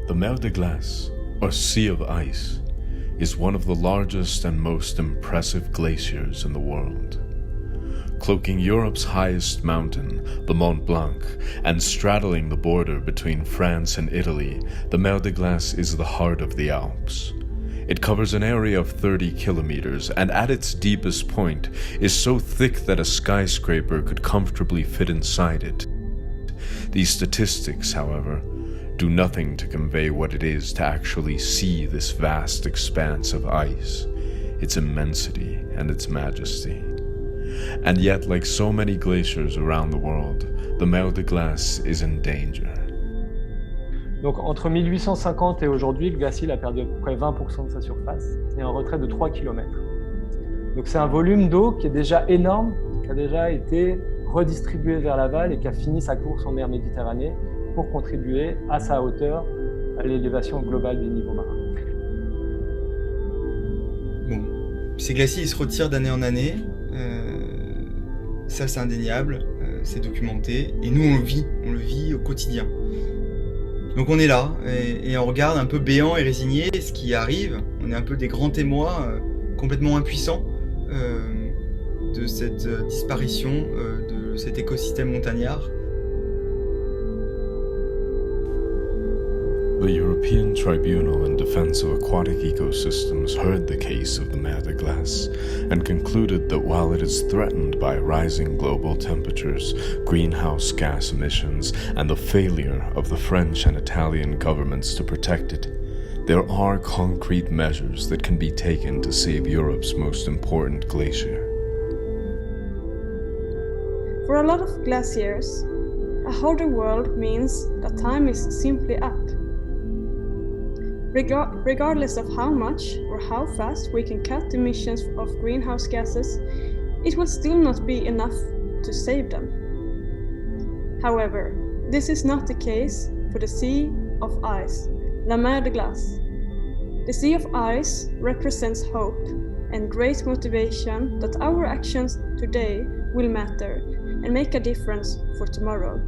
The Mer de Glace, or Sea of Ice, is one of the largest and most impressive glaciers in the world. Cloaking Europe's highest mountain, the Mont Blanc, and straddling the border between France and Italy, the Mer de Glace is the heart of the Alps. It covers an area of 30 kilometers and at its deepest point is so thick that a skyscraper could comfortably fit inside it. These statistics, however, do nothing to convey what it is to actually see this vast expanse of ice, its immensity and its majesty. And yet, like so many glaciers around the world, the Mer de Glace is in danger. Donc entre 1850 et aujourd'hui, le glacier a perdu à peu près 20% de sa surface et en retrait de 3 km. Donc c'est un volume d'eau qui est déjà énorme, qui a déjà été redistribué vers l'aval et qui a fini sa course en mer Méditerranée pour contribuer à sa hauteur à l'élévation globale des niveaux marins. Bon, ces glaciers ils se retirent d'année en année, ça c'est indéniable, c'est documenté, et nous on le vit au quotidien. Donc on est là, et on regarde un peu béant et résigné ce qui arrive, on est un peu des grands témoins complètement impuissants de cette disparition de cet écosystème montagnard. The European Tribunal in Defense of Aquatic Ecosystems heard the case of the Mer de Glace and concluded that while it is threatened by rising global temperatures, greenhouse gas emissions, and the failure of the French and Italian governments to protect it, there are concrete measures that can be taken to save Europe's most important glacier. For a lot of glaciers, a harder world means that time is simply up. Regardless of how much or how fast we can cut emissions of greenhouse gases, it will still not be enough to save them. However, this is not the case for the Sea of Ice, La Mer de Glace. The Sea of Ice represents hope and great motivation that our actions today will matter and make a difference for tomorrow.